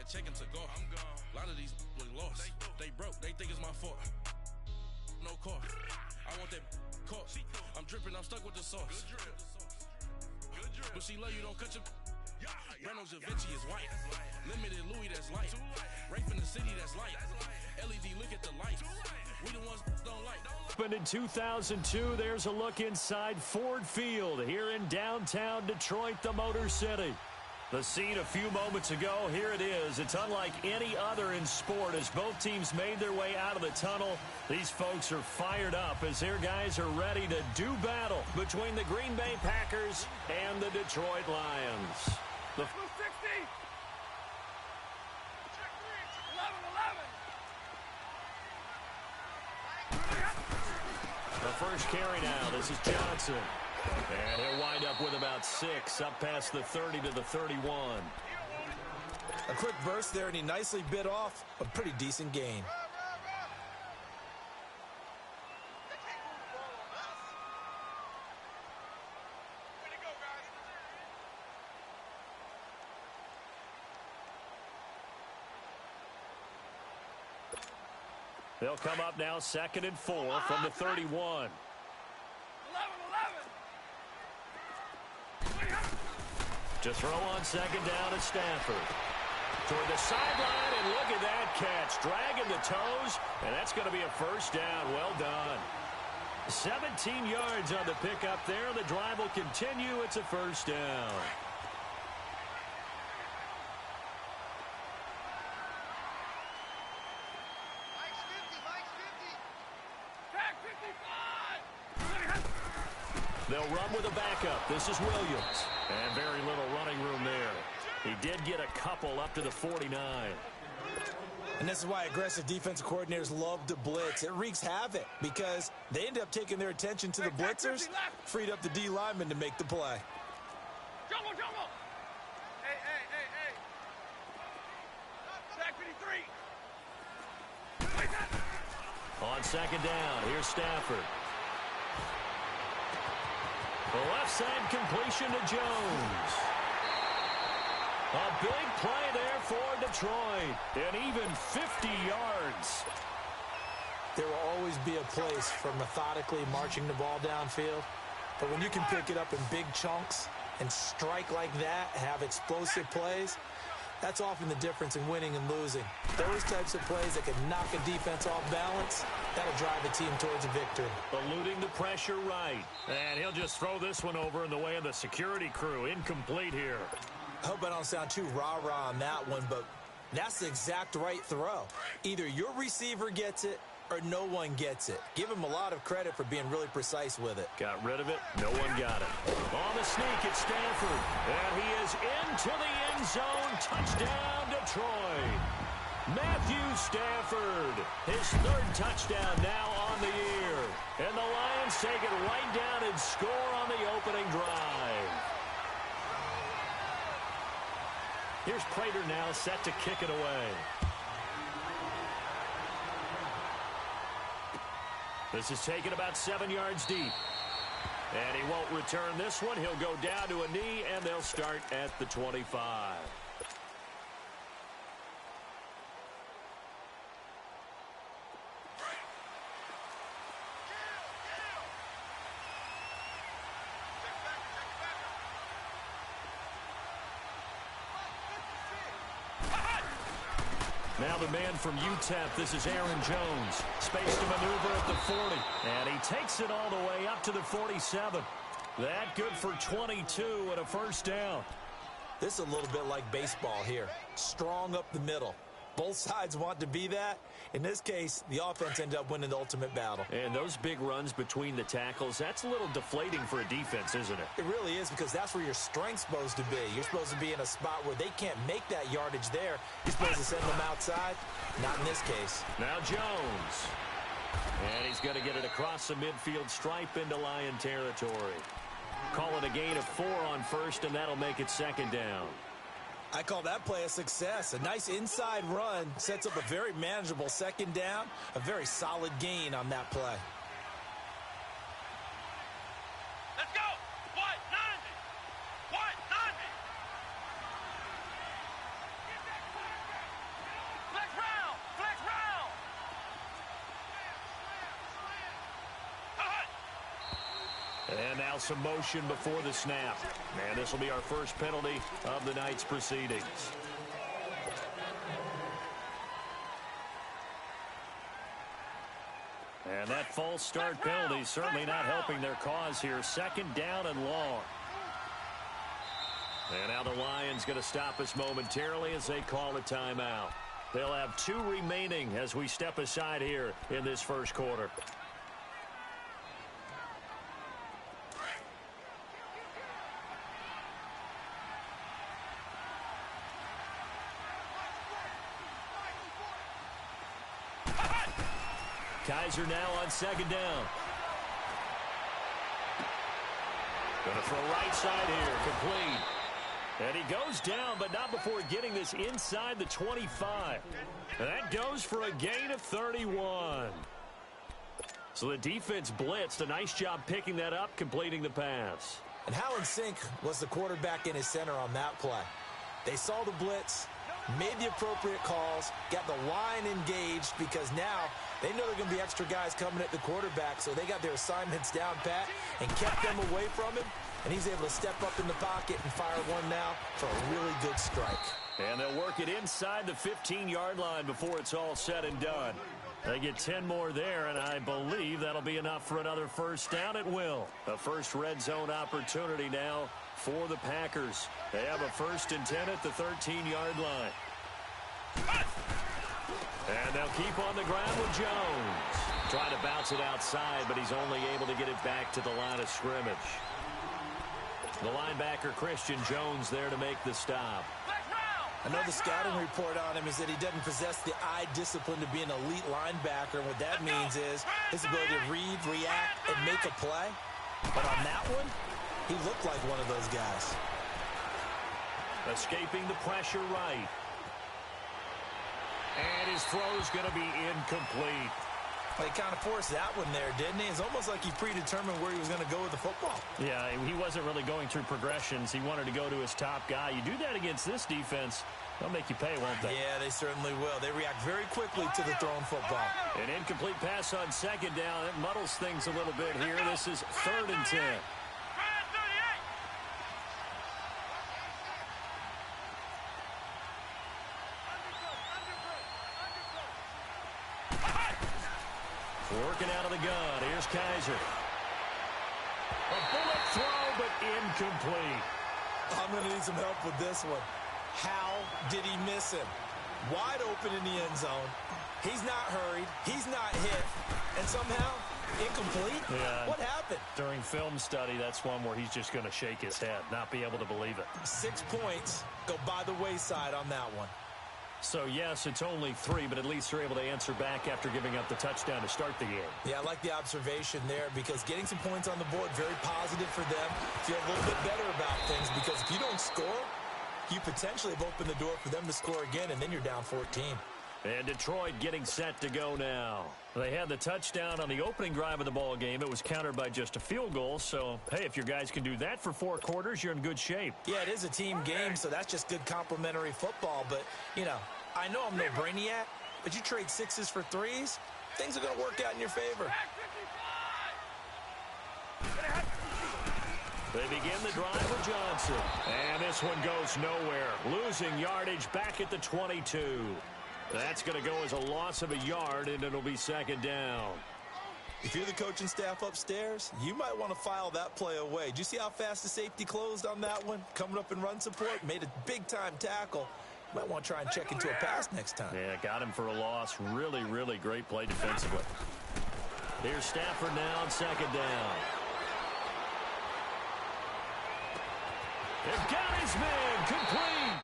check into golf. I'm gone. A lot of these look lost. They broke. They think it's my fault. No car. I want that caught. I'm dripping. I'm stuck with the sauce. Good drip. Good drip. But she love you. Don't cut your. Reynolds Da Vinci is white. Limited Louis, that's light. Rape in the city, that's light. LED, look at the lights. We the ones don't like. Opened in 2002, there's a look inside Ford Field here in downtown Detroit, the Motor City. The scene a few moments ago, here it is. It's unlike any other in sport as both teams made their way out of the tunnel. These folks are fired up as their guys are ready to do battle between the Green Bay Packers and the Detroit Lions. The 60. Check 11. The first carry now. This is Johnson. And he'll wind up with about 6, up past the 30 to the 31. A quick burst there, and he nicely bit off a pretty decent gain. They'll come up now 2nd and 4 from the 31. 11. To throw on 2nd down at Stafford. Toward the sideline, and look at that catch. Dragging the toes, and that's going to be a first down. Well done. 17 yards on the pickup there. The drive will continue. It's a first down. They'll run with a backup. This is Williams. And very little running room there. He did get a couple up to the 49. And this is why aggressive defensive coordinators love to blitz. It wreaks havoc because they end up taking their attention to the blitzers, freed up the D lineman to make the play. Jumbo. Hey. Sack 53. On 2nd down, here's Stafford. The left side completion to Jones. A big play there for Detroit. And even 50 yards. There will always be a place for methodically marching the ball downfield. But when you can pick it up in big chunks and strike like that, have explosive plays, that's often the difference in winning and losing. Those types of plays that can knock a defense off balance, that'll drive a team towards a victory. Eluding the pressure right. And he'll just throw this one over in the way of the security crew. Incomplete here. I hope I don't sound too rah-rah on that one, but that's the exact right throw. Either your receiver gets it or no one gets it. Give him a lot of credit for being really precise with it. Got rid of it. No one got it. On the sneak, it's Stafford. And he is into the end zone. Touchdown, Detroit. Matthew Stafford. His 3rd touchdown now on the year. And the Lions take it right down and score on the opening drive. Here's Prater now set to kick it away. This is taken about 7 yards deep. And he won't return this one. He'll go down to a knee, and they'll start at the 25. Now the man from UTEP, this is Aaron Jones. Space to maneuver at the 40. And he takes it all the way up to the 47. That good for 22 and a first down. This is a little bit like baseball here. Strong up the middle. Both sides want to be that. In this case, the offense ended up winning the ultimate battle. And those big runs between the tackles, that's a little deflating for a defense, isn't it? It really is, because that's where your strength's supposed to be. You're supposed to be in a spot where they can't make that yardage there. You're supposed to send them outside. Not in this case. Now Jones. And he's going to get it across the midfield stripe into Lion territory. Call it a gain of 4 on first, and that'll make it 2nd down. I call that play a success. A nice inside run sets up a very manageable 2nd down. A very solid gain on that play. Let's go. What? 90. What? 90. And now some motion before the snap. And this will be our first penalty of the night's proceedings. And that false start penalty certainly not helping their cause here. Second down and long. And now the Lions going to stop us momentarily as they call a timeout. They'll have 2 remaining as we step aside here in this first quarter. Kaiser now on second down. Going to throw right side here, complete. And he goes down, but not before getting this inside the 25. And that goes for a gain of 31. So the defense blitzed. A nice job picking that up, completing the pass. And how in sync was the quarterback in his center on that play? They saw the blitz, made the appropriate calls, got the line engaged because now they know there are going to be extra guys coming at the quarterback, so they got their assignments down pat and kept them away from him. And he's able to step up in the pocket and fire one now for a really good strike. And they'll work it inside the 15-yard line before it's all said and done. They get 10 more there, and I believe that'll be enough for another first down at will. A first red zone opportunity now for the Packers. They have a 1st and 10 at the 13-yard line. And they'll keep on the ground with Jones. Trying to bounce it outside, but he's only able to get it back to the line of scrimmage. The linebacker, Christian Jones, there to make the stop. I know the scouting report on him is that he doesn't possess the eye discipline to be an elite linebacker. And what that means is his ability to read, react, and make a play. But on that one, he looked like one of those guys. Escaping the pressure right. And his throw's going to be incomplete. Well, he kind of forced that one there, didn't he? It's almost like he predetermined where he was going to go with the football. Yeah, he wasn't really going through progressions. He wanted to go to his top guy. You do that against this defense, they'll make you pay, won't they? Yeah, they certainly will. They react very quickly to the thrown football. An incomplete pass on second down. It muddles things a little bit here. This is 3rd and 10. Working out of the gun. Here's Kaiser. A bullet throw, but incomplete. I'm going to need some help with this one. How did he miss him? Wide open in the end zone. He's not hurried. He's not hit. And somehow, incomplete? Yeah. What happened? During film study, that's one where he's just going to shake his head, not be able to believe it. 6 points go by the wayside on that one. So, yes, it's only 3, but at least they're able to answer back after giving up the touchdown to start the game. Yeah, I like the observation there because getting some points on the board, very positive for them. Feel a little bit better about things because if you don't score, you potentially have opened the door for them to score again, and then you're down 14. And Detroit getting set to go now. They had the touchdown on the opening drive of the ball game. It was countered by just a field goal. So, hey, if your guys can do that for 4 quarters, you're in good shape. Yeah, it is a team game, so that's just good complimentary football. But, you know, I know I'm no brainiac, but you trade 6s for 3s, things are going to work out in your favor. They begin the drive with Johnson. And this one goes nowhere. Losing yardage back at the 22. That's going to go as a loss of a yard, and it'll be 2nd down. If you're the coaching staff upstairs, you might want to file that play away. Do you see how fast the safety closed on that one? Coming up in run support, made a big-time tackle. You might want to try and check into a pass next time. Yeah, got him for a loss. Really, really great play defensively. Here's Stafford now on 2nd down. They've got his man complete.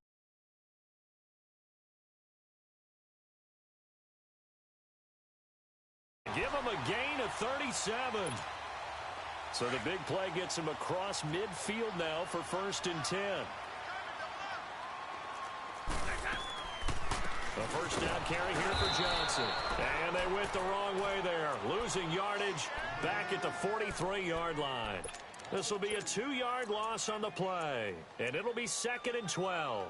Give him a gain of 37. So the big play gets him across midfield now for 1st and 10. The first down carry here for Johnson. And they went the wrong way there. Losing yardage back at the 43-yard line. This will be a 2-yard loss on the play. And it'll be 2nd and 12.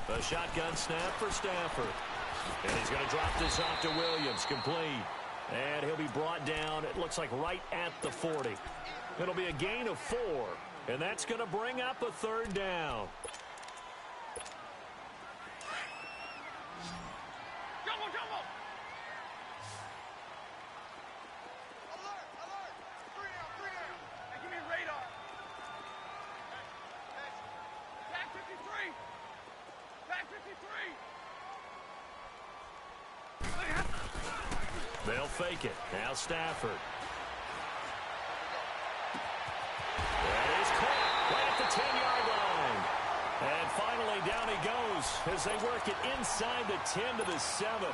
A shotgun snap for Stafford. And he's going to drop this off to Williams. Complete. And he'll be brought down, it looks like right at the 40. It'll be a gain of 4. And that's going to bring up a third down. They'll fake it. Now Stafford. That is caught right at the 10-yard line. And finally down he goes as they work it inside the 10 to the 7.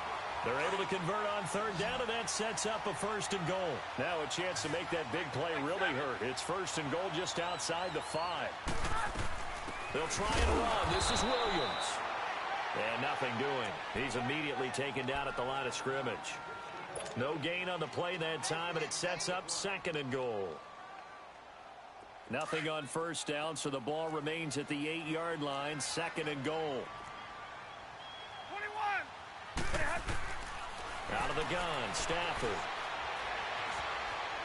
They're able to convert on third down, and that sets up a first and goal. Now a chance to make that big play really hurt. It's first and goal just outside the 5. They'll try and run. This is Williams. And nothing doing. He's immediately taken down at the line of scrimmage. No gain on the play that time, and it sets up second and goal. Nothing on first down, so the ball remains at the 8-yard line, second and goal. 21. Out of the gun, Stafford.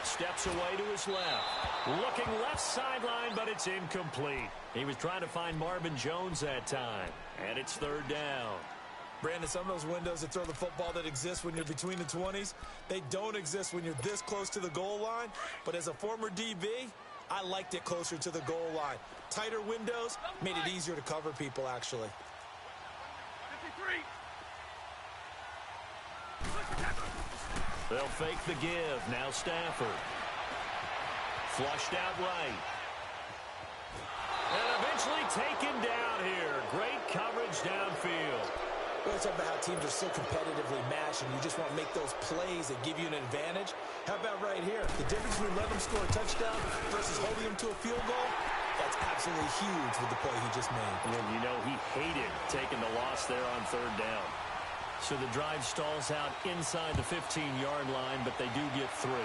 Steps away to his left. Looking left sideline, but it's incomplete. He was trying to find Marvin Jones that time, and it's third down. Brandon, some of those windows that throw the football that exist when you're between the 20s, they don't exist when you're this close to the goal line. But as a former DB, I liked it closer to the goal line. Tighter windows made it easier to cover people, actually. 53. They'll fake the give. Now Stafford. Flushed out right. And eventually taken down here. Great coverage downfield. Well, it's about how teams are so competitively matched, and you just want to make those plays that give you an advantage. How about right here? The difference between letting them score a touchdown versus holding them to a field goal, that's absolutely huge with the play he just made. And you know he hated taking the loss there on third down. So the drive stalls out inside the 15-yard line, but they do get 3.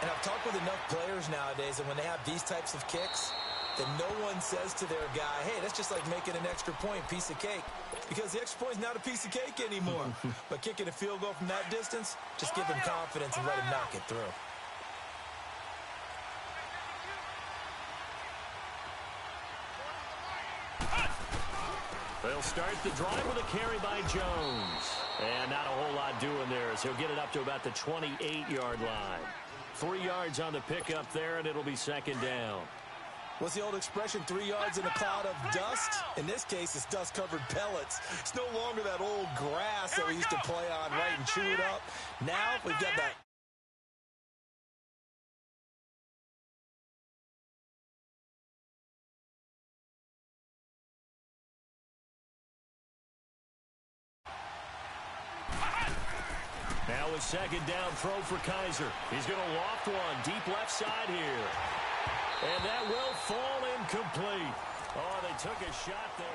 And I've talked with enough players nowadays, and when they have these types of kicks, then no one says to their guy, hey, that's just like making an extra point, piece of cake. Because the extra point is not a piece of cake anymore. But kicking a field goal from that distance, just give him confidence and let him knock it through. They'll start the drive with a carry by Jones. And not a whole lot doing there as he'll get it up to about the 28-yard line. 3 yards on the pickup there, and it'll be second down. What's the old expression, 3 yards in a cloud of dust? In this case, it's dust-covered pellets. It's no longer that old grass that we used to play on, right, and chew it up. Now we've got that. Now a second down throw for Kaiser. He's going to loft one deep left side here. And that will fall incomplete. Oh, they took a shot there.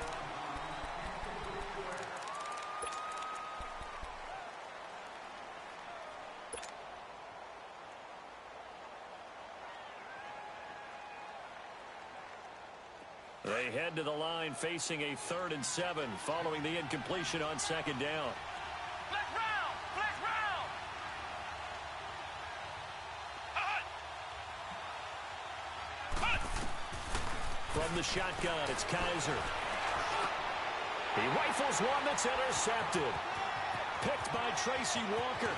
They head to the line facing a 3rd and 7 following the incompletion on second down. Flash round! Flash round! From the shotgun, it's Kaiser. He rifles one that's intercepted. Picked by Tracy Walker.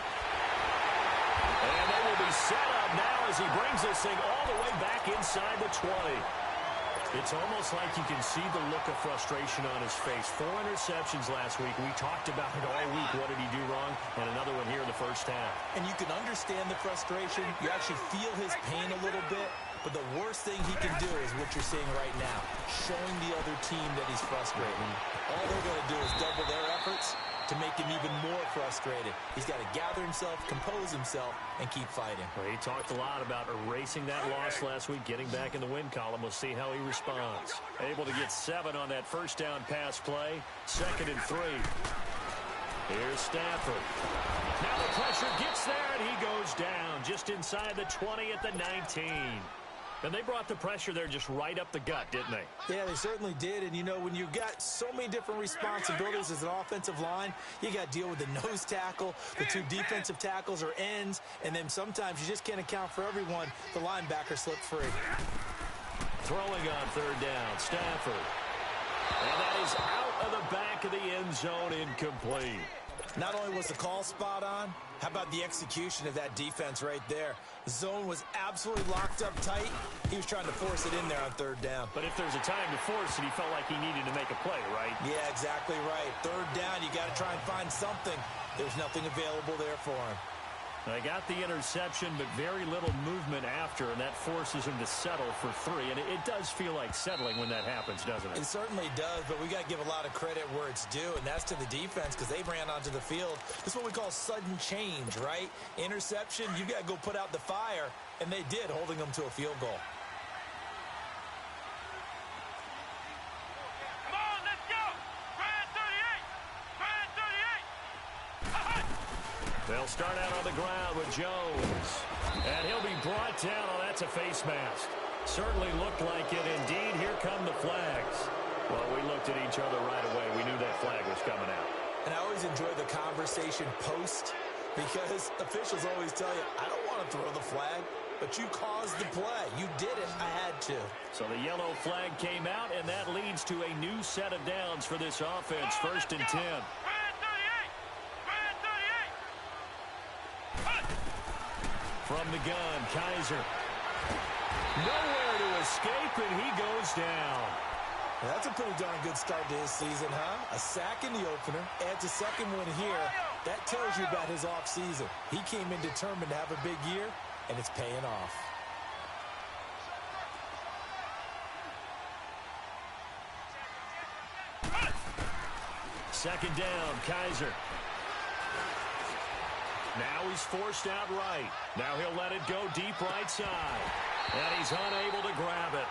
And they will be set up now as he brings this thing all the way back inside the 20. It's almost like you can see the look of frustration on his face. 4 interceptions last week. We talked about it all week. What did he do wrong? And another one here in the first half. And you can understand the frustration. You actually feel his pain a little bit. But the worst thing he can do is what you're seeing right now, showing the other team that he's frustrated. All they're going to do is double their efforts to make him even more frustrated. He's got to gather himself, compose himself, and keep fighting. Well, he talked a lot about erasing that loss last week, getting back in the win column. We'll see how he responds. Able to get 7 on that first down pass play. 2nd and 3. Here's Stafford. Now the pressure gets there, and he goes down just inside the 20 at the 19. And they brought the pressure there just right up the gut, didn't they? Yeah, they certainly did. And, you know, when you've got so many different responsibilities as an offensive line, you got to deal with the nose tackle, the two defensive tackles or ends, and then sometimes you just can't account for everyone. The linebacker slipped free. Throwing on third down, Stafford. And that is out of the back of the end zone, incomplete. Not only was the call spot on, how about the execution of that defense right there? The zone was absolutely locked up tight. He was trying to force it in there on third down. But if there's a time to force it, he felt like he needed to make a play, right? Yeah, exactly right. Third down, you got to try and find something. There's nothing available there for him. They got the interception, but very little movement after, and that forces him to settle for 3. And it does feel like settling when that happens, doesn't it? It certainly does, but we got to give a lot of credit where it's due, and that's to the defense because they ran onto the field. This is what we call sudden change, right? Interception, you got to go put out the fire, and they did, holding them to a field goal. Come on, let's go! Brand 38! Brand 38! They'll start out on the ground with Jones. And he'll be brought down. Oh, that's a face mask. Certainly looked like it. Indeed, here come the flags. Well, we looked at each other right away. We knew that flag was coming out. And I always enjoy the conversation post because officials always tell you, I don't want to throw the flag, but you caused the play. You did it. I had to. So the yellow flag came out, and that leads to a new set of downs for this offense. First and 10. From the gun, Kaiser. Nowhere to escape, and he goes down. That's a pretty darn good start to his season, huh? A sack in the opener, adds a second one here. That tells you about his offseason. He came in determined to have a big year, and it's paying off. Second down, Kaiser. Now he's forced out right. Now he'll let it go deep right side. And he's unable to grab it.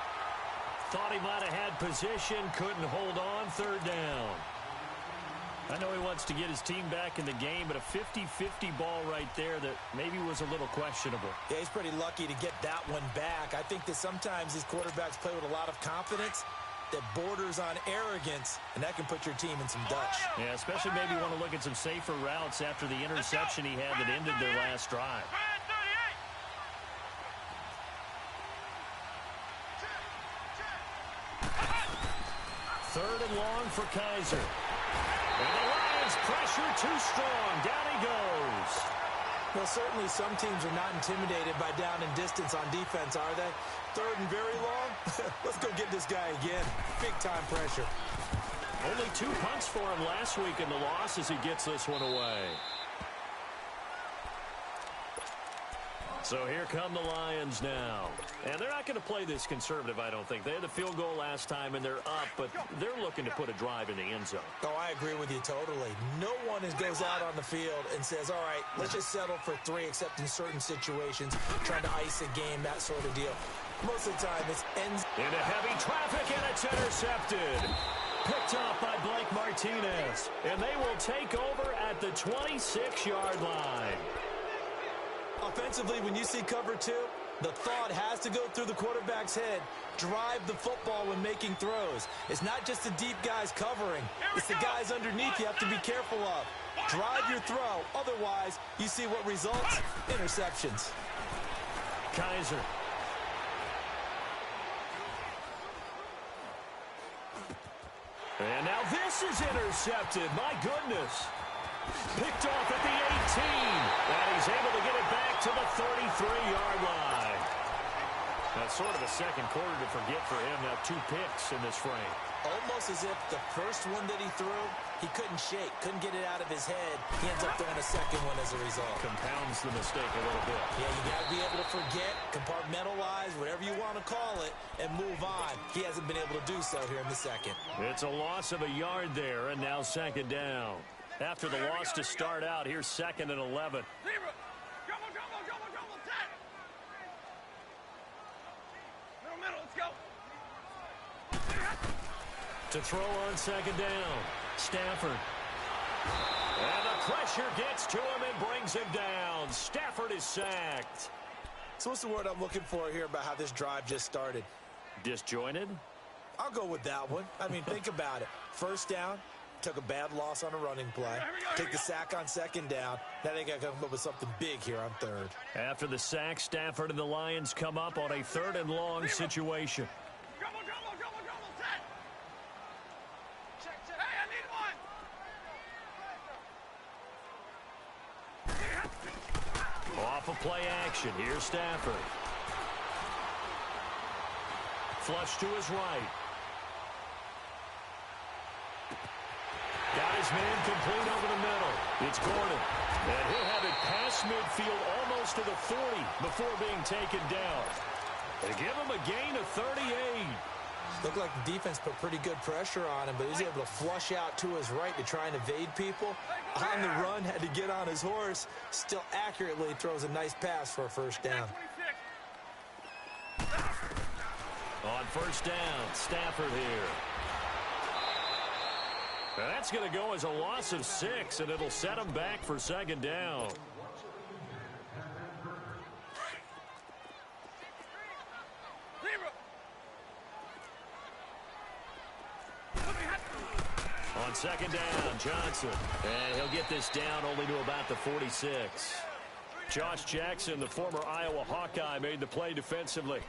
Thought he might have had position, couldn't hold on. Third down. I know he wants to get his team back in the game, but a 50-50 ball right there that maybe was a little questionable. Yeah, he's pretty lucky to get that one back. I think that sometimes these quarterbacks play with a lot of confidence that borders on arrogance, and that can put your team in some Dutch. Yeah, especially maybe want to look at some safer routes after the interception he had that ended their last drive. Third and long for Kaiser. And the Lions pressure too strong. Down he goes. Well, certainly some teams are not intimidated by down and distance on defense, are they? Third and very long? Let's go get this guy again. Big-time pressure. Only 2 punts for him last week in the loss as he gets this one away. So here come the Lions now. And they're not going to play this conservative, I don't think. They had the field goal last time, and they're up, but they're looking to put a drive in the end zone. Oh, I agree with you totally. No one goes out on the field and says, all right, let's just settle for 3, except in certain situations, trying to ice a game, that sort of deal. Most of the time, it's ends. Into heavy traffic, and it's intercepted. Picked off by Blake Martinez. And they will take over at the 26-yard line. Offensively, when you see cover 2, the thought has to go through the quarterback's head. Drive the football when making throws. It's not just the deep guys covering. It's the guys underneath you have to be careful of. Drive your throw. Otherwise, you see what results? Interceptions. Kaiser. And now this is intercepted. My goodness. Picked off at the 18. And he's able to get it back to the 33-yard line. That's sort of a second quarter to forget for him. Now 2 picks in this frame. Almost as if the first one that he threw, he couldn't shake, couldn't get it out of his head. He ends up throwing a second one as a result. Compounds the mistake a little bit. Yeah, you got to be able to forget, compartmentalize, whatever you want to call it, and move on. He hasn't been able to do so here in the second. It's a loss of a yard there, and now second down. After the loss to start out, here's second and 11. Double, set! Middle, let's go! To throw on second down, Stafford. And the pressure gets to him and brings him down. Stafford is sacked. So what's the word I'm looking for here about how this drive just started? Disjointed? I'll go with that one. I mean, think about it. First down, took a bad loss on a running play. Take the sack on second down. Now they got to come up with something big here on third. After the sack, Stafford and the Lions come up on a 3rd and long situation. Double, set. Check. Hey, I need one. Off of play action. Here's Stafford. Flush to his right. Got his man complete over the middle. It's Gordon. And he'll have it past midfield almost to the 40 before being taken down. They give him a gain of 38. Looked like the defense put pretty good pressure on him, but he was able to flush out to his right to try and evade people. On the run, had to get on his horse. Still accurately throws a nice pass for a first down. On first down, Stafford here. That's going to go as a loss of 6, and it'll set him back for second down. On second down, Johnson. And he'll get this down only to about the 46. Josh Jackson, the former Iowa Hawkeye, made the play defensively.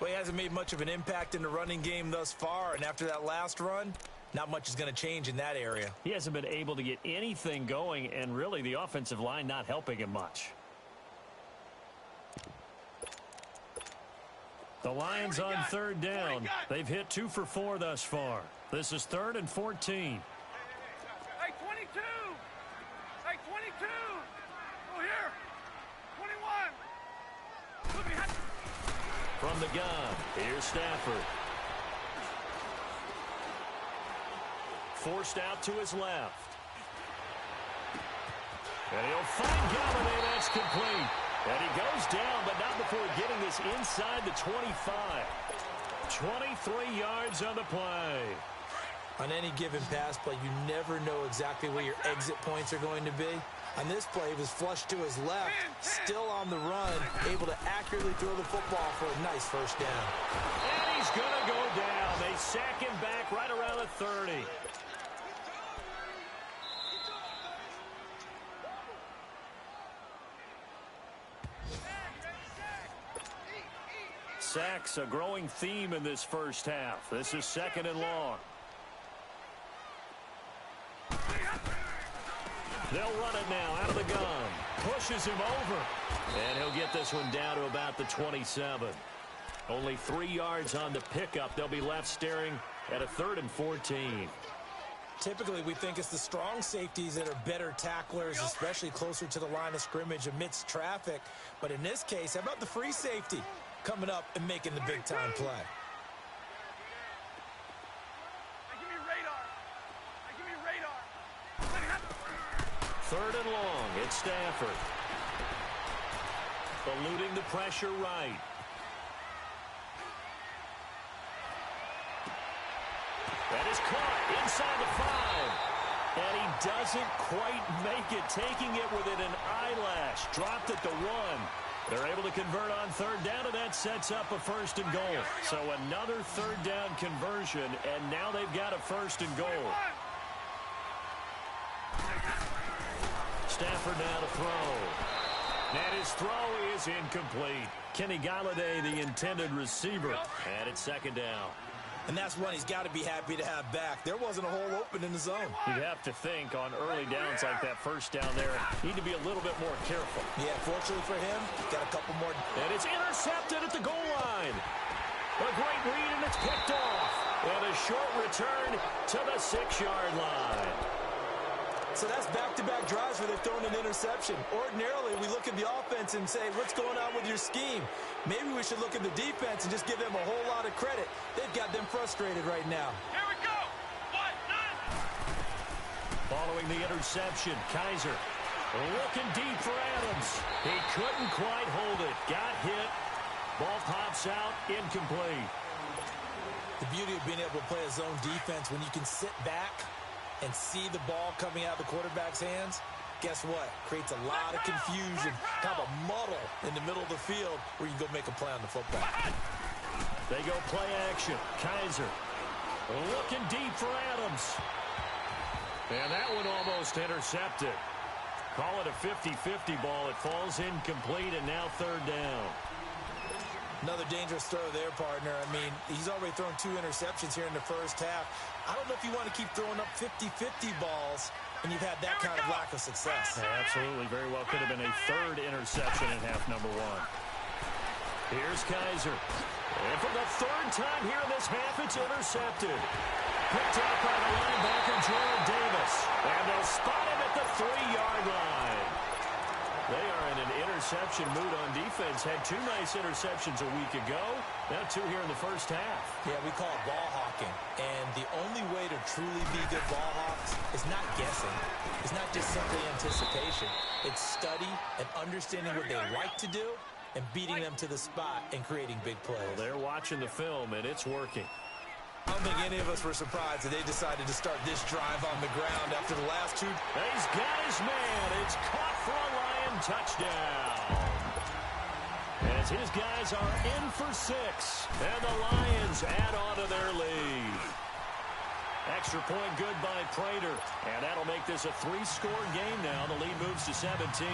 Well, he hasn't made much of an impact in the running game thus far, and after that last run, not much is going to change in that area. He hasn't been able to get anything going, and really the offensive line not helping him much. The Lions on third down. They've hit 2 for 4 thus far. This is 3rd and 14. Hey, 22. Hey, 22. Oh, here. 21. From the gun, here's Stafford. Forced out to his left. And he'll find Galladay. That's complete. And he goes down, but not before getting this inside the 25. 23 yards on the play. On any given pass play, you never know exactly where your exit points are going to be. On this play, he was flushed to his left, still on the run, able to accurately throw the football for a nice first down. And he's going to go down. They sack him back right around the 30. Sacks, a growing theme in this first half. This is 2nd and long. They'll run it now out of the gun. Pushes him over. And he'll get this one down to about the 27. Only 3 yards on the pickup. They'll be left staring at a 3rd and 14. Typically, we think it's the strong safeties that are better tacklers, especially closer to the line of scrimmage amidst traffic. But in this case, how about the free safety coming up and making the big-time play? Give me radar. 3rd and long. It's Stafford. Eluding the pressure right. That is caught inside the 5. And he doesn't quite make it, taking it within an eyelash. Dropped at the 1. They're able to convert on 3rd down, and that sets up a 1st and goal. So another 3rd down conversion, and now they've got a 1st and goal. Stafford now to throw. And his throw is incomplete. Kenny Galladay, the intended receiver, and it's 2nd down. And that's one he's got to be happy to have back. There wasn't a hole open in the zone. You'd have to think on early downs like that first down there, need to be a little bit more careful. Yeah, fortunately for him, got a couple more. And it's intercepted at the goal line. A great read, and it's picked off. And a short return to the 6-yard line. So that's back-to-back drives where they've thrown an interception. Ordinarily, we look at the offense and say, what's going on with your scheme? Maybe we should look at the defense and just give them a whole lot of credit. They've got them frustrated right now. Here we go. 1, 9. Following the interception, Kaiser looking deep for Adams. He couldn't quite hold it. Got hit. Ball pops out, incomplete. The beauty of being able to play a zone defense when you can sit back and see the ball coming out of the quarterback's hands, guess what? Creates a lot of confusion, kind of a muddle in the middle of the field where you can go make a play on the football. They go play action. Kaiser looking deep for Adams. And that one almost intercepted. Call it a 50-50 ball. It falls incomplete, and now third down. Another dangerous throw there, partner. I mean, he's already thrown 2 interceptions here in the first half. I don't know if you want to keep throwing up 50-50 balls and you've had that kind of lack of success. Yeah, absolutely. Very well could have been a third interception in half number 1. Here's Kaiser. And for the third time here in this half, it's intercepted. Picked up by the linebacker, Gerald Davis. And they'll spot him at the 3-yard line. They are in an interception mood on defense. Had 2 nice interceptions a week ago. Now 2 here in the first half. Yeah, we call it ball hawking. And the only way to truly be good ball hawks is not guessing. It's not just simply anticipation. It's study and understanding what they like to do and beating them to the spot and creating big plays. Well, they're watching the film, and it's working. I don't think any of us were surprised that they decided to start this drive on the ground after the last 2. He's got his man. It's caught for a Lion touchdown. As his guys are in for 6. And the Lions add on to their lead. Extra point good by Prater. And that'll make this a 3-score game now. The lead moves to 17.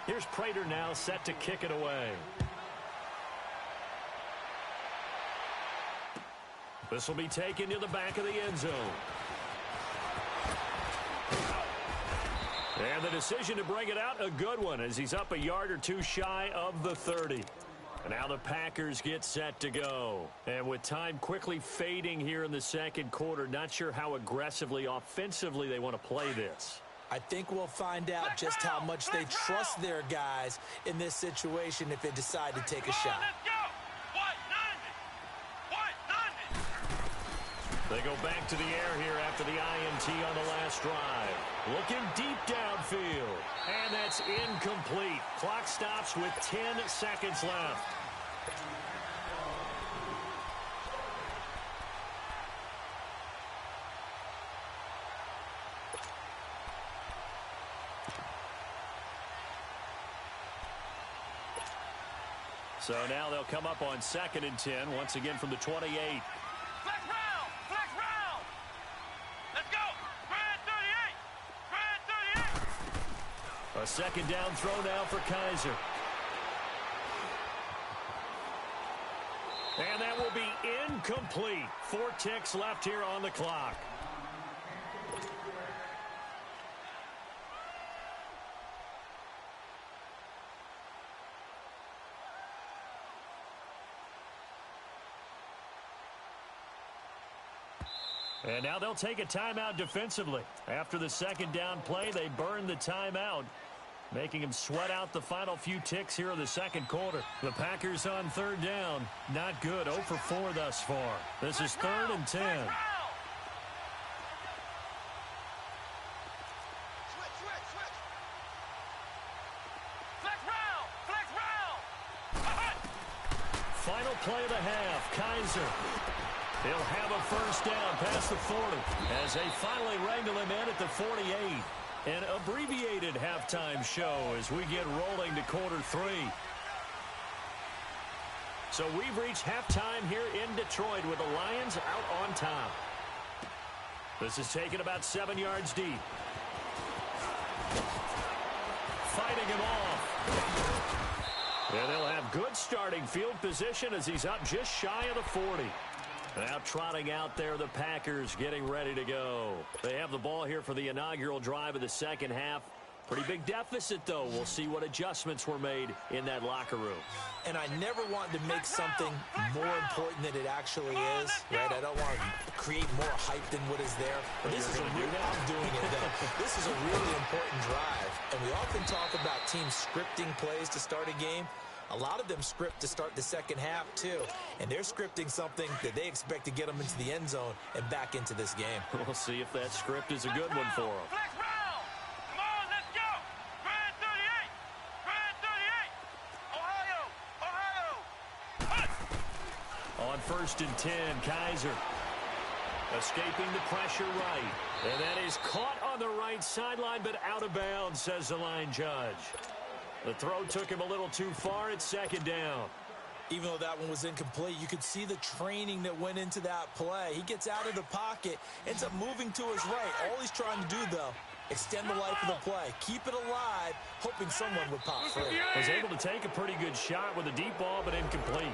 Here's Prater now set to kick it away. This will be taken to the back of the end zone. And the decision to bring it out, a good one, as he's up a yard or 2 shy of the 30. And now the Packers get set to go. And with time quickly fading here in the second quarter, not sure how aggressively, offensively they want to play this. I think we'll find out just how much they trust their guys in this situation if they decide to take a shot. They go back to the air here after the INT on the last drive. Looking deep downfield. And that's incomplete. Clock stops with 10 seconds left. So now they'll come up on 2nd and 10, once again from the 28. Flex round! Flex round! Let's go! Grand 38! A second down throw now for Kaiser. And that will be incomplete. 4 ticks left here on the clock. And now they'll take a timeout defensively. After the second down play, they burn the timeout, making them sweat out the final few ticks here in the second quarter. The Packers on 3rd down. Not good. 0 for 4 thus far. This is 3rd and 10. Final play of the half. Kaiser. He'll have a first down past the 40 as they finally wrangle him in at the 48. An abbreviated halftime show as we get rolling to quarter 3. So we've reached halftime here in Detroit with the Lions out on top. This is taken about 7 yards deep. Fighting him off. And they'll have good starting field position as he's up just shy of the 40. Now trotting out there, the Packers getting ready to go. They have the ball here for the inaugural drive of the second half. Pretty big deficit, though. We'll see what adjustments were made in that locker room. And I never want to make something more important than it actually is, right? I don't want to create more hype than what is there. But this is I'm doing it, though. This is a really important drive. And we often talk about teams scripting plays to start a game. A lot of them script to start the second half, too. And they're scripting something that they expect to get them into the end zone and back into this game. We'll see if that script is a good one for them. Flex round! Come on, let's go! Grand 38! Grand 38! Ohio! Ohio! Hut! A On 1st and 10, Kaiser. Escaping the pressure right. And that is caught on the right sideline, but out of bounds, says the line judge. The throw took him a little too far. It's 2nd down. Even though that one was incomplete, you could see the training that went into that play. He gets out of the pocket, ends up moving to his right. All he's trying to do, though, extend the life of the play. Keep it alive, hoping someone would pop free. Was able to take a pretty good shot with a deep ball, but incomplete.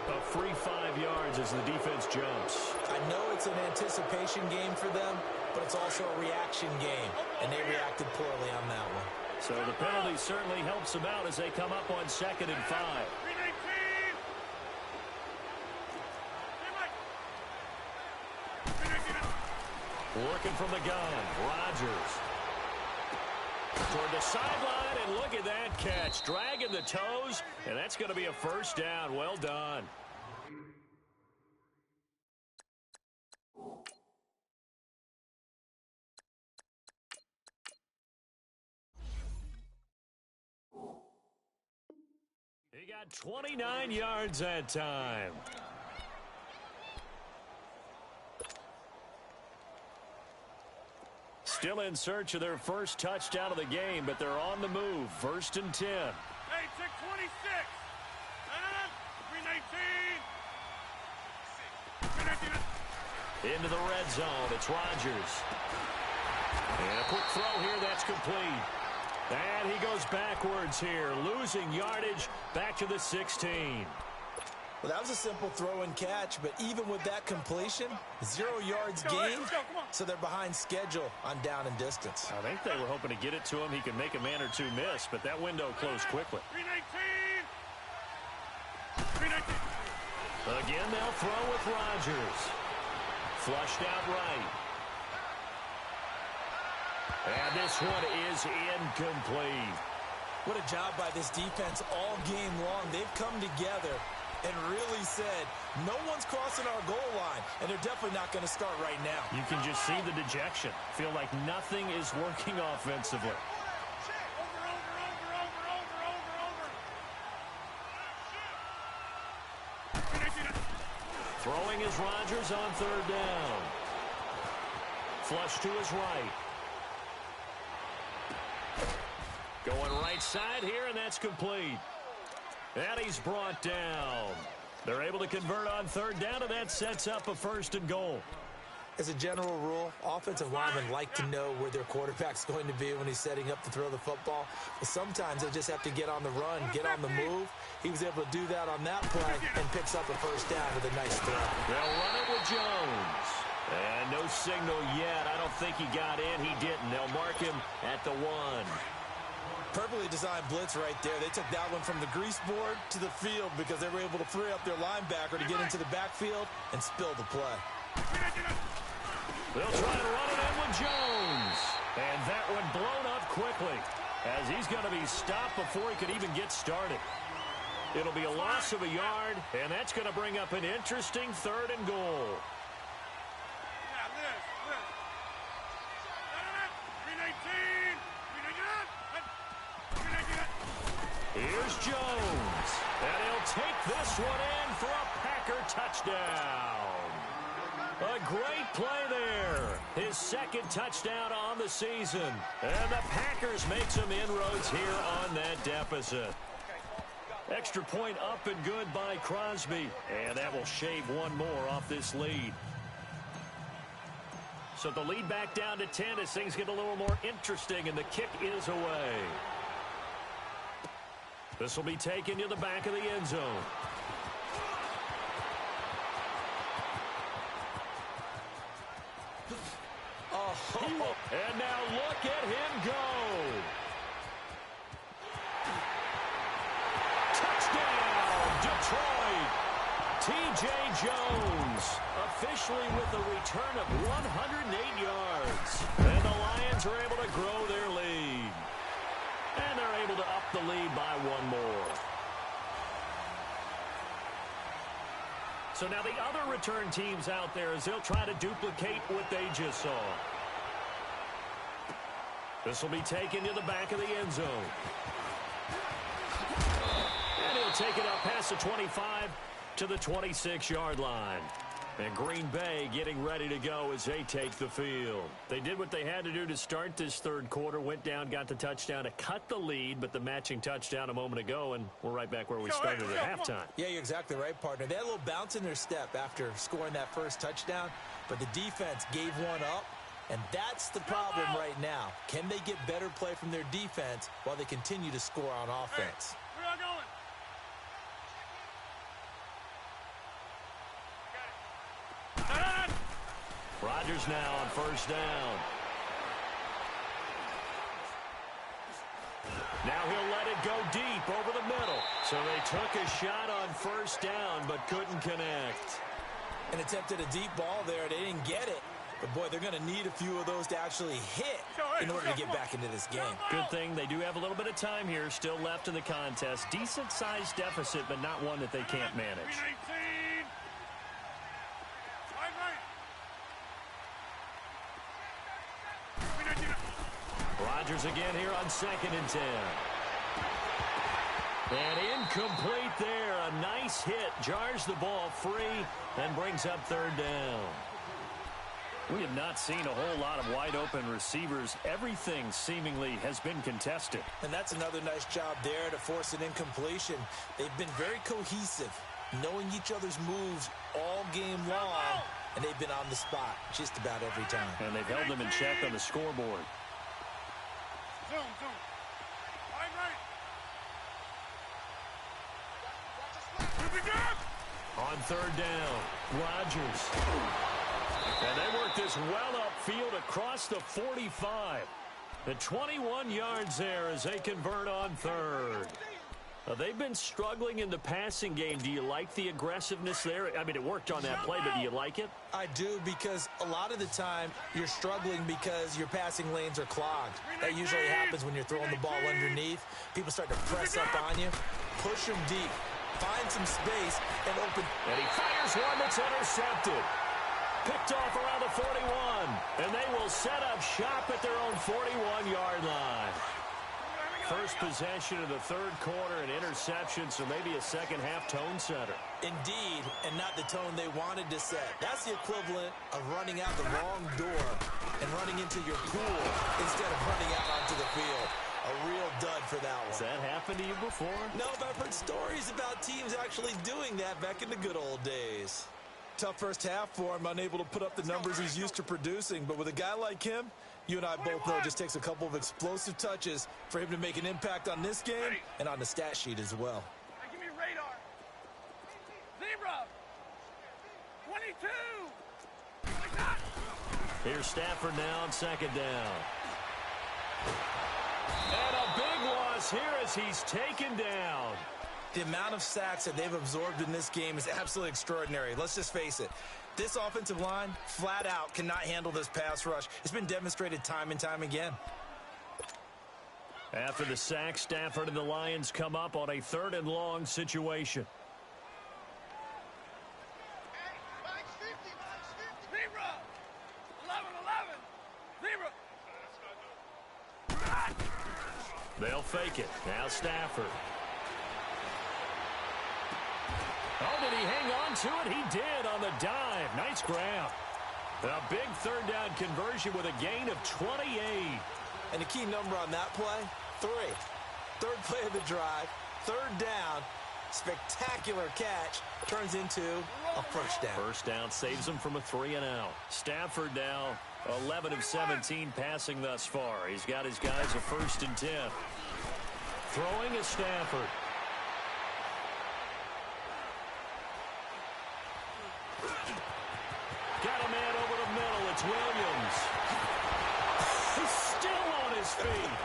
A free 5 yards as the defense jumps. I know it's an anticipation game for them, but it's also a reaction game, and they reacted poorly on that one. So the penalty certainly helps them out as they come up on 2nd and 5. Working from the gun, Rodgers. Toward the sideline, and look at that catch. Dragging the toes, and that's going to be a 1st down. Well done. He got 29 yards that time. Still in search of their first touchdown of the game, but they're on the move. 1st and 10. Hey, check 26. 319. Into the red zone. It's Rodgers. And a quick throw here. That's complete. And he goes backwards here, losing yardage back to the 16. Well, that was a simple throw and catch, but even with that completion, 0 yards gained, so they're behind schedule on down and distance. I think they were hoping to get it to him. He could make a man or two miss, but that window closed quickly. 319. Again, they'll throw with Rodgers. Flushed out right. And this one is incomplete. What a job by this defense all game long. They've come together and really said, no one's crossing our goal line, and they're definitely not going to start right now. You can just see the dejection. Feel like nothing is working offensively. Throwing is Rodgers on 3rd down. Flush to his right. Going right side here, and that's complete. And he's brought down. They're able to convert on 3rd down, and that sets up a 1st and goal. As a general rule, offensive linemen like to know where their quarterback's going to be when he's setting up to throw the football. But sometimes they just have to get on the run, get on the move. He was able to do that on that play and picks up a 1st down with a nice throw. They'll run it with Jones. And no signal yet. I don't think he got in. He didn't. They'll mark him at the 1. Perfectly designed blitz right there. They took that one from the grease board to the field because they were able to free up their linebacker to get into the backfield and spill the play. They'll try to run it in with Jones. And that one blown up quickly as he's going to be stopped before he could even get started. It'll be a loss of a yard, and that's going to bring up an interesting 3rd and goal. Here's Jones, and he'll take this one in for a Packer touchdown. A great play there. His 2nd touchdown on the season. And the Packers make some inroads here on that deficit. Extra point up and good by Crosby. And that will shave one more off this lead. So the lead back down to 10 as things get a little more interesting, and the kick is away. This will be taken to the back of the end zone. And now look at him go. Touchdown, Detroit. T.J. Jones officially with a return of 108 yards. And the Lions are able to grow their lead. And they're able to up the lead by one more. So now the other return teams out there, as they'll try to duplicate what they just saw. This will be taken to the back of the end zone. And he'll take it up past the 25 to the 26-yard line. And Green Bay getting ready to go as they take the field. They did what they had to do to start this third quarter, went down, got the touchdown to cut the lead, but the matching touchdown a moment ago, and we're right back where we started at halftime. Yeah, you're exactly right, partner. They had a little bounce in their step after scoring that first touchdown, but the defense gave one up, and that's the problem right now. Can they get better play from their defense while they continue to score on offense? Where are you going? Rodgers now on first down. Now he'll let it go deep over the middle. So they took a shot on first down but couldn't connect. And attempted a deep ball there. They didn't get it. But, boy, they're going to need a few of those to actually hit in order to get back into this game. Good thing they do have a little bit of time here still left in the contest. Decent-sized deficit, but not one that they can't manage. Rodgers again here on 2nd and 10. And incomplete there. A nice hit. Jars the ball free and brings up third down. We have not seen a whole lot of wide-open receivers. Everything seemingly has been contested. And that's another nice job there to force an incompletion. They've been very cohesive, knowing each other's moves all game long, and they've been on the spot just about every time. And they've held them in check on the scoreboard. Zoom, zoom. On third down, Rodgers. And they work this well upfield across the 45. The 21 yards there as they convert on third. They've been struggling in the passing game. Do you like the aggressiveness there? I mean, it worked on that play, but do you like it? I do, because a lot of the time you're struggling because your passing lanes are clogged. That usually happens when you're throwing the ball underneath. People start to press up on you. Push them deep. Find some space and open. And he fires one that's intercepted. Picked off around the 41. And they will set up shop at their own 41-yard line. First possession of the third quarter, an interception, so maybe a second-half tone setter. Indeed, and not the tone they wanted to set. That's the equivalent of running out the wrong door and running into your pool instead of running out onto the field. A real dud for that one. Has that happened to you before? No, but I've heard stories about teams actually doing that back in the good old days. Tough first half for him, unable to put up the numbers he's used to producing. But with a guy like him, you and I both know it just takes a couple of explosive touches for him to make an impact on this game and on the stat sheet as well. Hey, give me radar. Zebra. 22. Like that. Here's Stafford now on second down. And a big loss here as he's taken down. The amount of sacks that they've absorbed in this game is absolutely extraordinary. Let's just face it. This offensive line, flat out, cannot handle this pass rush. It's been demonstrated time and time again. After the sack, Stafford and the Lions come up on a 3rd and long situation. Zebra. 11-11. Zebra. They'll fake it. Now Stafford. Oh, did he hang on to it? He did on the dive. Nice grab. A big 3rd down conversion with a gain of 28. And the key number on that play, 3. 3rd play of the drive, 3rd down, spectacular catch, turns into a first down. First down saves him from a 3-and-out. Stafford now 11 of 17 passing thus far. He's got his guys a 1st and 10. Throwing is Stafford. Got a man over the middle. It's Williams. He's still on his feet.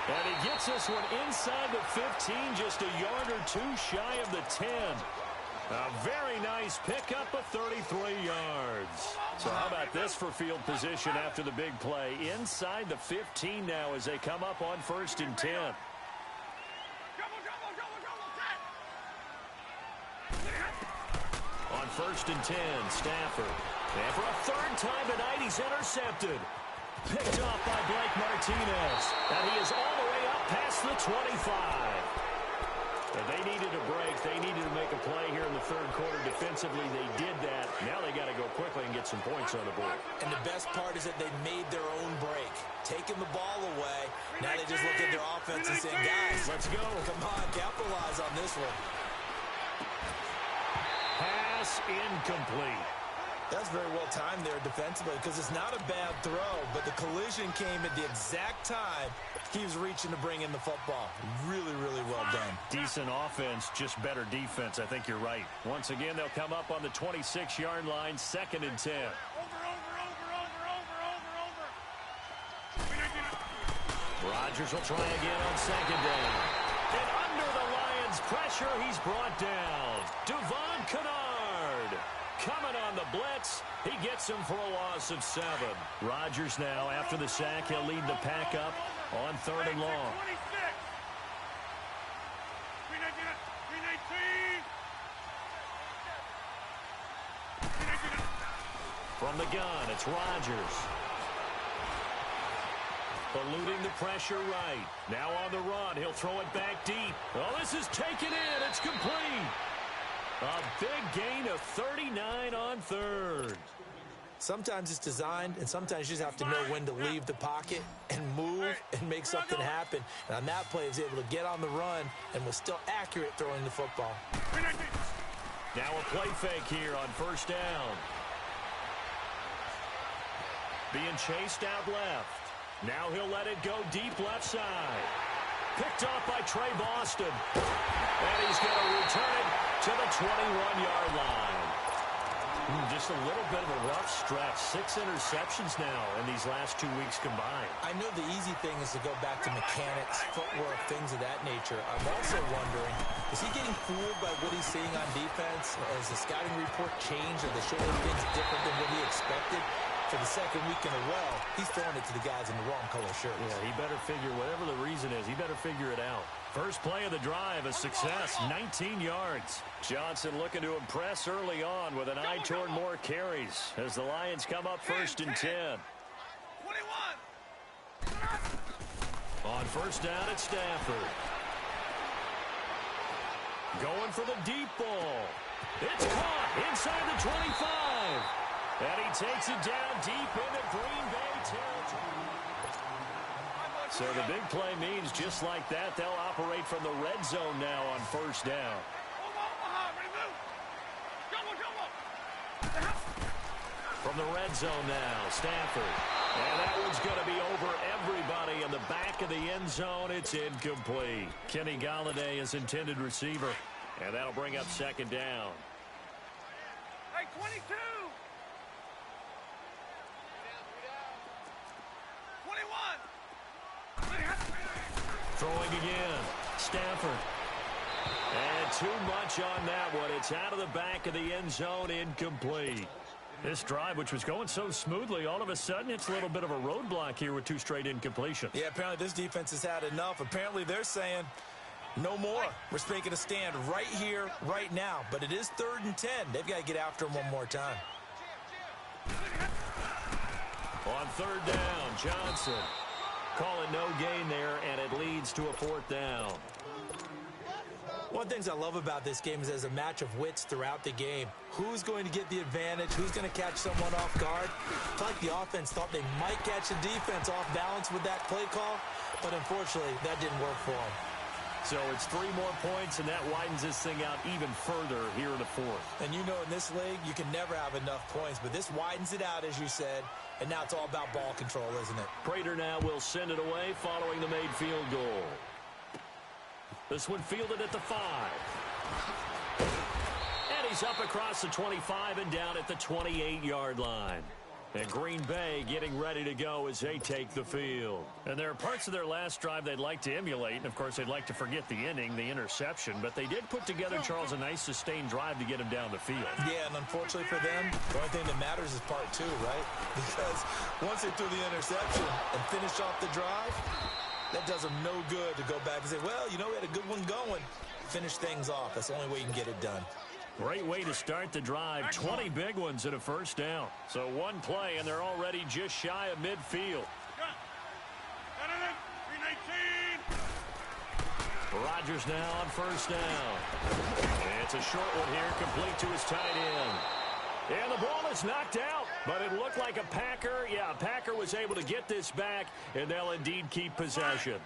And he gets this one inside the 15, just a yard or two shy of the 10. A very nice pickup of 33 yards. So how about this for field position after the big play? Inside the 15 now as they come up on 1st and 10. On 1st and 10, Stafford. And for a 3rd time tonight, he's intercepted. Picked off by Blake Martinez. And he is all the way up past the 25. And they needed a break. They needed to make a play here in the 3rd quarter defensively, they did that. Now they got to go quickly and get some points on the board. And the best part is that they made their own break, taking the ball away. Now they just look at their offense and say, guys, let's go. Come on, capitalize on this one. Pass incomplete. That's very well timed there defensively because it's not a bad throw, but the collision came at the exact time he was reaching to bring in the football. Really, really well done. Decent offense, just better defense. I think you're right. Once again, they'll come up on the 26-yard line, 2nd and 10. Rodgers will try again on 2nd down. And under the Lions' pressure, he's brought down. Devon Kennard coming on the blitz. He gets him for a loss of 7. Rodgers now, after the sack, he'll lead the pack up on 3rd and long. From the gun, it's Rodgers. Eluding the pressure right. Now on the run. He'll throw it back deep. Oh, this is taken in. It's complete. A big gain of 39 on 3rd. Sometimes it's designed, and sometimes you just have to know when to leave the pocket and move and make something happen. And on that play, he was able to get on the run and was still accurate throwing the football. Now a play fake here on 1st down. Being chased out left. Now he'll let it go deep left side. Picked off by Trey Boston. And he's going to return it to the 21-yard line. Just a little bit of a rough stretch. 6 interceptions now in these last 2 weeks combined. I know the easy thing is to go back to mechanics, footwork, things of that nature. I'm also wondering, is he getting fooled by what he's seeing on defense? Has the scouting report changed? Are they showing things different than what he expected? For the 2nd week in a row, he's throwing it to the guys in the wrong color shirts. Yeah, he better figure, whatever the reason is, he better figure it out. First play of the drive, a success, 19 yards. Johnson looking to impress early on with an eye toward more carries as the Lions come up 1st and 10. 21. On 1st down, it's Stafford. Going for the deep ball. It's caught inside the 25. And he takes it down deep into Green Bay territory. So the big play means just like that, they'll operate from the red zone now on 1st down. From the red zone now, Stafford. And that one's going to be over everybody in the back of the end zone. It's incomplete. Kenny Golladay is intended receiver. And that'll bring up 2nd down. Hey, 22. 21. Throwing again. Stafford. And too much on that one. It's out of the back of the end zone, incomplete. This drive, which was going so smoothly, all of a sudden it's a little bit of a roadblock here with 2 straight incompletions. Yeah, apparently this defense has had enough. Apparently they're saying no more. We're making a stand right here, right now. But it is 3rd and 10. They've got to get after him one more time. On 3rd down, Johnson. Calling no gain there, and it leads to a 4th down. One of the things I love about this game is there's a match of wits throughout the game. Who's going to get the advantage? Who's going to catch someone off guard? I feel like the offense thought they might catch the defense off balance with that play call, but unfortunately, that didn't work for them. So it's 3 more points, and that widens this thing out even further here in the 4th. And you know in this league, you can never have enough points, but this widens it out, as you said, and now it's all about ball control, isn't it? Prater now will send it away following the made field goal. This one fielded at the 5. And he's up across the 25 and down at the 28-yard line. And Green Bay getting ready to go as they take the field. And there are parts of their last drive they'd like to emulate. And, of course, they'd like to forget the inning, the interception. But they did put together, Charles, a nice sustained drive to get him down the field. Yeah, and unfortunately for them, the only thing that matters is part 2, right? Because once they threw the interception and finished off the drive, that does them no good to go back and say, well, you know, we had a good one going. Finish things off. That's the only way you can get it done. Great way to start the drive. 20 big ones at a 1st down. So one play, and they're already just shy of midfield. Rodgers now on 1st down. And It's a short one here, complete to his tight end. And the ball is knocked out, but it looked like a Packer. Yeah, a Packer was able to get this back, and they'll indeed keep possession.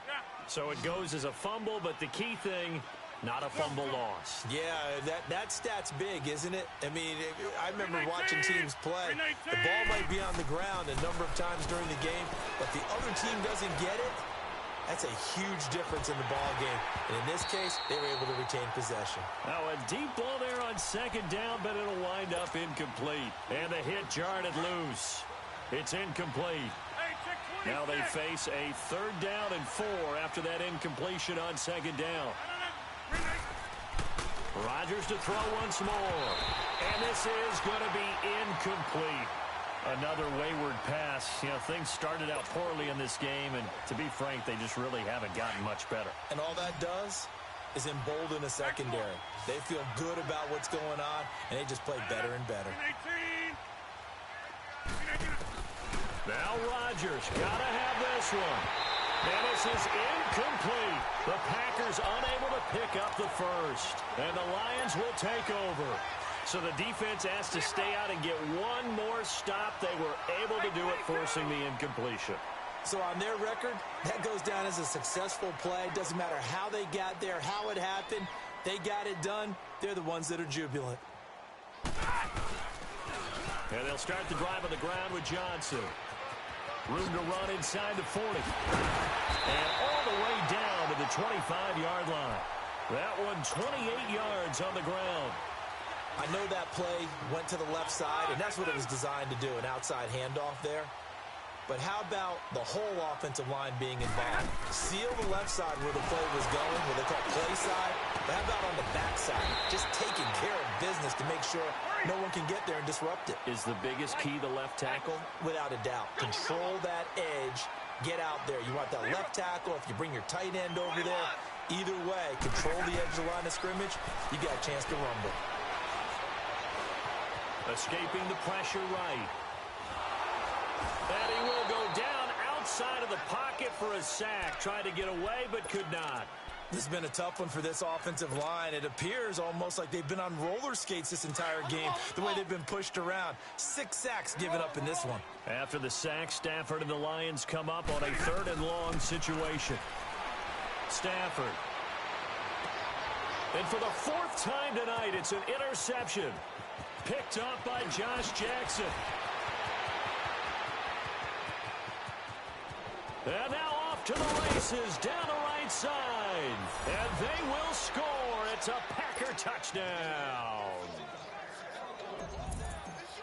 So it goes as a fumble, but the key thing, not a fumble loss. Yeah, that stat's big, isn't it? I mean, I remember watching teams play. The ball might be on the ground a number of times during the game, but the other team doesn't get it. That's a huge difference in the ball game. And in this case, they were able to retain possession. Now a deep ball there on second down, but it'll wind up incomplete. And the hit jarred it loose. It's incomplete. Now they face a 3rd down and 4 after that incompletion on second down. Rodgers to throw once more. And this is going to be incomplete. Another wayward pass. You know, things started out poorly in this game, and to be frank, they just really haven't gotten much better. And all that does is embolden a secondary. They feel good about what's going on, and they just play better and better. Now Rodgers got to have this one. And this is incomplete. The Packers unable to pick up the first. And the Lions will take over. So the defense has to stay out and get one more stop. They were able to do it, forcing the incompletion. So on their record, that goes down as a successful play. Doesn't matter how they got there, how it happened. They got it done. They're the ones that are jubilant. And they'll start the drive on the ground with Johnson. Room to run inside the 40. And all the way down to the 25-yard line. That one 28 yards on the ground. I know that play went to the left side, and that's what it was designed to do, an outside handoff there. But how about the whole offensive line being involved? Seal the left side where the play was going, where they call play side. But how about on the back side? Just taking care of business to make sure no one can get there and disrupt it. Is the biggest key the left tackle? Without a doubt. Control that edge. Get out there. You want that left tackle. If you bring your tight end over there, either way, control the edge of the line of scrimmage, you got a chance to rumble. Escaping the pressure right. And he will go down outside of the pocket for a sack. Tried to get away, but could not. This has been a tough one for this offensive line. It appears almost like they've been on roller skates this entire game, the way they've been pushed around. 6 sacks given up in this one. After the sack, Stafford and the Lions come up on a 3rd and long situation. Stafford. And for the 4th time tonight, it's an interception. Picked up by Josh Jackson. And now off to the races down the right side. And they will score. It's a Packer touchdown.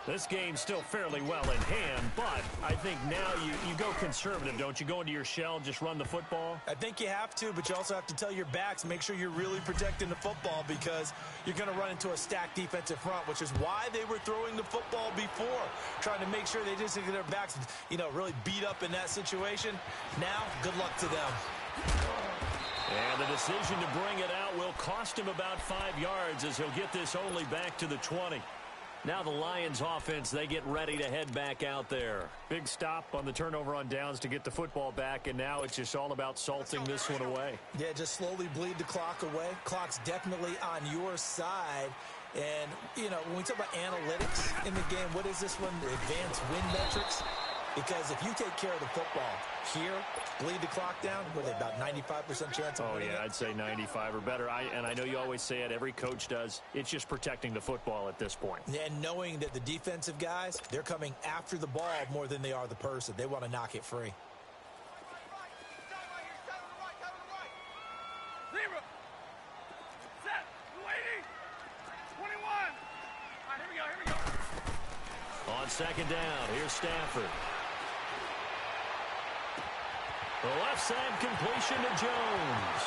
This game's still fairly well in hand, but I think now you go conservative, don't you? Go into your shell, just run the football? I think you have to, but you also have to tell your backs, make sure you're really protecting the football because you're going to run into a stacked defensive front, which is why they were throwing the football before, trying to make sure they just get their backs, really beat up in that situation. Now, good luck to them. And the decision to bring it out will cost him about 5 yards as he'll get this only back to the 20. Now the Lions offense, they get ready to head back out there. Big stop on the turnover on downs to get the football back, and now it's just all about salting this one away. Yeah, just slowly bleed the clock away. Clock's definitely on your side. And, when we talk about analytics in the game, what is this one? The advanced win metrics? Because if you take care of the football here, bleed the clock down, what are they, about 95% chance of winning it? I'd say 95 or better. And I know you always say it, every coach does. It's just protecting the football at this point. And knowing that the defensive guys, they're coming after the ball more than they are the person. They want to knock it free. Zero. Set. Waiting. 21. All right, here we go. On second down, here's Stafford. The left side completion to Jones.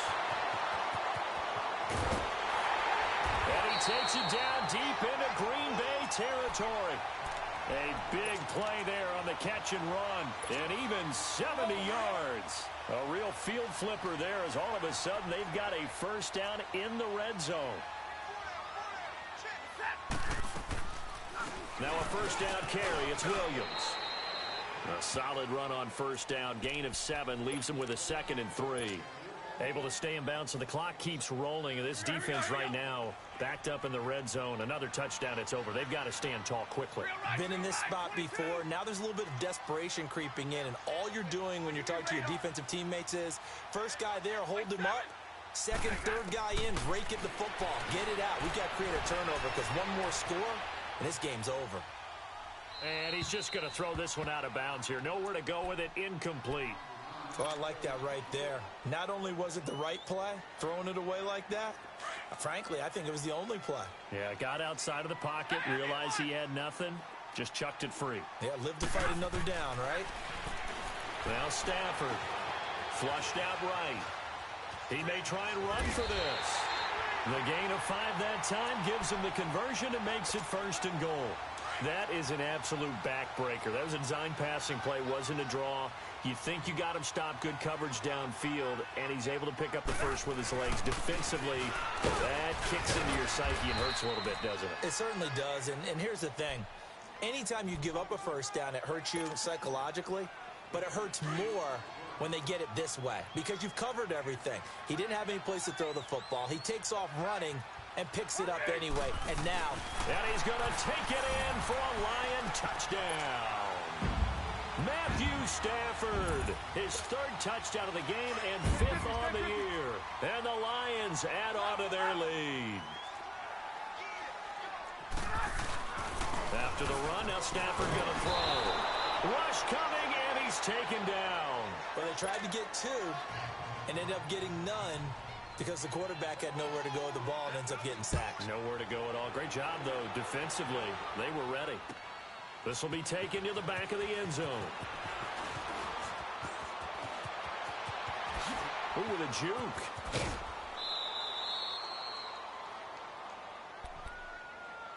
And he takes it down deep into Green Bay territory. A big play there on the catch and run. And even 70 yards. A real field flipper there as all of a sudden they've got a first down in the red zone. Now a first down carry. It's Williams. A solid run on first down. Gain of 7 leaves him with a 2nd and 3. Able to stay in bounds, so the clock keeps rolling. And this defense right now backed up in the red zone. Another touchdown, it's over. They've got to stand tall quickly. Been in this spot before. Now there's a little bit of desperation creeping in, and all you're doing when you're talking to your defensive teammates is, first guy there, hold him up. Second, third guy in, rake at the football. Get it out. We got to create a turnover because one more score, and this game's over. And he's just going to throw this one out of bounds here. Nowhere to go with it. Incomplete. Oh, I like that right there. Not only was it the right play, throwing it away like that, frankly, I think it was the only play. Yeah, got outside of the pocket, realized he had nothing, just chucked it free. Yeah, live to fight another down, right? Now Stafford, flushed out right. He may try and run for this. The gain of 5 that time gives him the conversion and makes it 1st and goal. That is an absolute backbreaker. That was a design passing play, wasn't a draw. You think you got him stopped, good coverage downfield, and he's able to pick up the first with his legs. Defensively, that kicks into your psyche and hurts a little bit, doesn't it? It certainly does, and here's the thing. Anytime you give up a first down, it hurts you psychologically, but it hurts more when they get it this way because you've covered everything. He didn't have any place to throw the football. He takes off running and picks it up anyway, and now. And he's going to take it in for a Lion touchdown. Matthew Stafford, his 3rd touchdown of the game and 5th on the year. And the Lions add on to their lead. After the run, now Stafford going to throw. Rush coming, and he's taken down. Well, they tried to get 2 and ended up getting none because the quarterback had nowhere to go with the ball and ends up getting sacked. Nowhere to go at all. Great job, though, defensively. They were ready. This will be taken to the back of the end zone. Ooh, with a juke.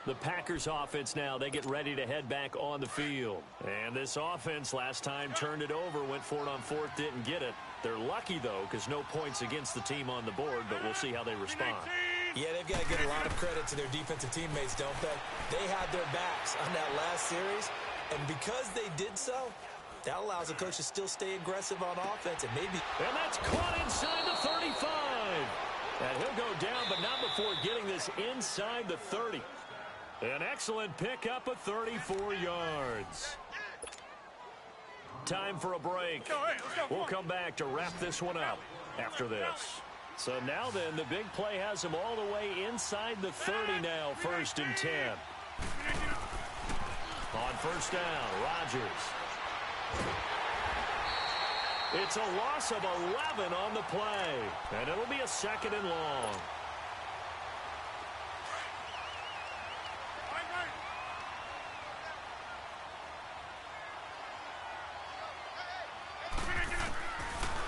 The Packers offense now, they get ready to head back on the field. And this offense last time turned it over, went for it on 4th, didn't get it. They're lucky, though, because no points against the team on the board, but we'll see how they respond. Yeah, they've got to give a lot of credit to their defensive teammates, don't they? They had their backs on that last series, and because they did so, that allows the coach to still stay aggressive on offense and maybe. And that's caught inside the 35. And he'll go down, but not before getting this inside the 30. An excellent pickup of 34 yards. Time for a break. We'll come back to wrap this one up after this. So now then, the big play has him all the way inside the 30 now, 1st and 10. On 1st down, Rodgers. It's a loss of 11 on the play, and it'll be a 2nd and long.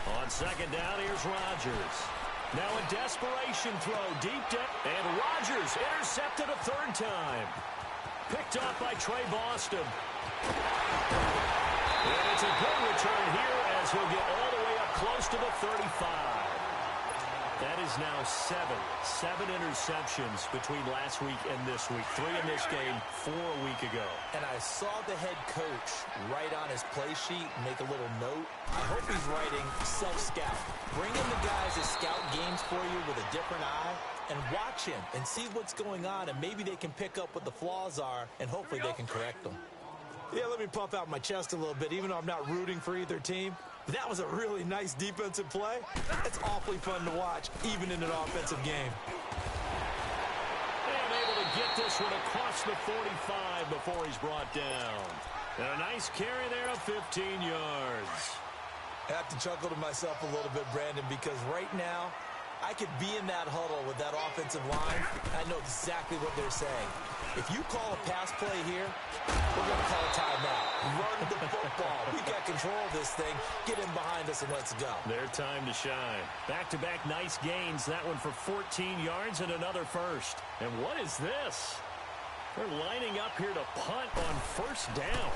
On 2nd down, here's Rodgers. Now a desperation throw deep down, and Rodgers intercepted a 3rd time. Picked off by Trey Boston. And it's a good return here as he'll get all the way up close to the 35. That is now 7 interceptions between last week and this week. 3 in this game, 4 a week ago. And I saw the head coach write on his play sheet, make a little note. I hope he's writing self-scout. Bring in the guys that scout games for you with a different eye and watch him and see what's going on, and maybe they can pick up what the flaws are, and hopefully they can correct them. Yeah, let me puff out my chest a little bit, even though I'm not rooting for either team. That was a really nice defensive play. It's awfully fun to watch, even in an offensive game. And able to get this one across the 45 before he's brought down. And a nice carry there of 15 yards. I have to chuckle to myself a little bit, Brandon, because right now, I could be in that huddle with that offensive line. I know exactly what they're saying. If you call a pass play here, we're going to call a timeout. Run the football. We got control of this thing. Get in behind us and let's go. Their time to shine. Back-to-back nice gains. That one for 14 yards and another 1st. And what is this? They're lining up here to punt on 1st down.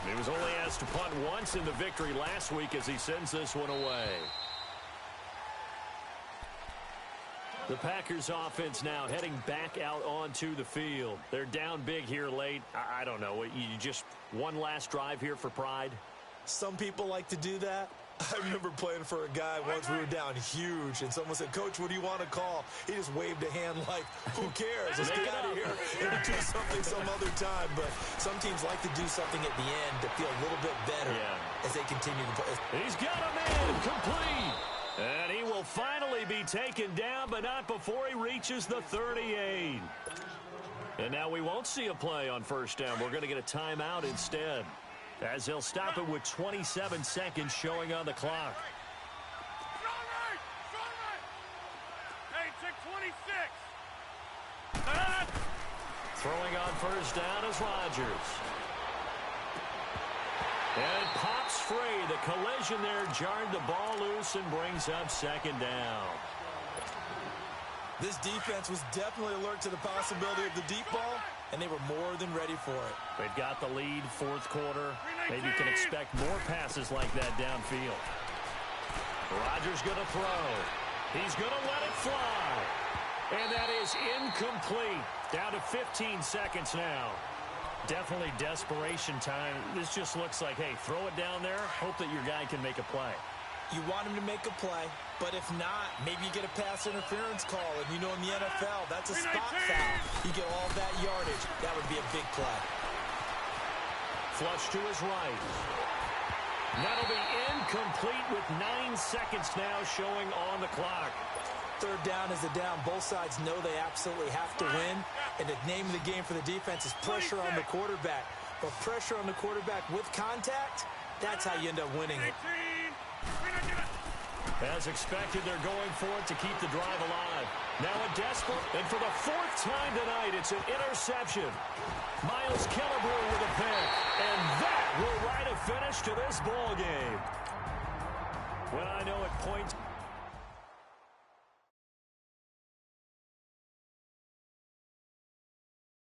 He was only asked to punt once in the victory last week as he sends this one away. The Packers offense now heading back out onto the field. They're down big here late. I don't know. You just one last drive here for pride? Some people like to do that. I remember playing for a guy once. We were down huge, and someone said, "Coach, what do you want to call?" He just waved a hand like, "Who cares? Let's get out of here and do something some other time." But some teams like to do something at the end to feel a little bit better as they continue to play. He's got a man complete. And he will finally be taken down, but not before he reaches the 38. And now we won't see a play on first down. We're going to get a timeout instead, as he'll stop it with 27 seconds showing on the clock. Hey, check 26. Throwing on first down is Rodgers. And it pops free. The collision there jarred the ball loose and brings up second down. This defense was definitely alert to the possibility of the deep ball, and they were more than ready for it. They've got the lead, fourth quarter. Maybe you can expect more passes like that downfield. Rodgers going to throw. He's going to let it fly. And that is incomplete. Down to 15 seconds now. Definitely desperation time. This just looks like, hey, throw it down there, hope that your guy can make a play. You want him to make a play, but if not, maybe you get a pass interference call. And you know in the NFL, that's a spot foul. You get all that yardage. That would be a big play. Flush to his right. That'll be incomplete with 9 seconds now showing on the clock. Third down is a down. Both sides know they absolutely have to win. And the name of the game for the defense is pressure on the quarterback. But pressure on the quarterback with contact, that's how you end up winning it. As expected, they're going for it to keep the drive alive. Now a desperate, and for the fourth time tonight, it's an interception. Miles Killebrew with a pick. And that will write a finish to this ball game. Well, I know at points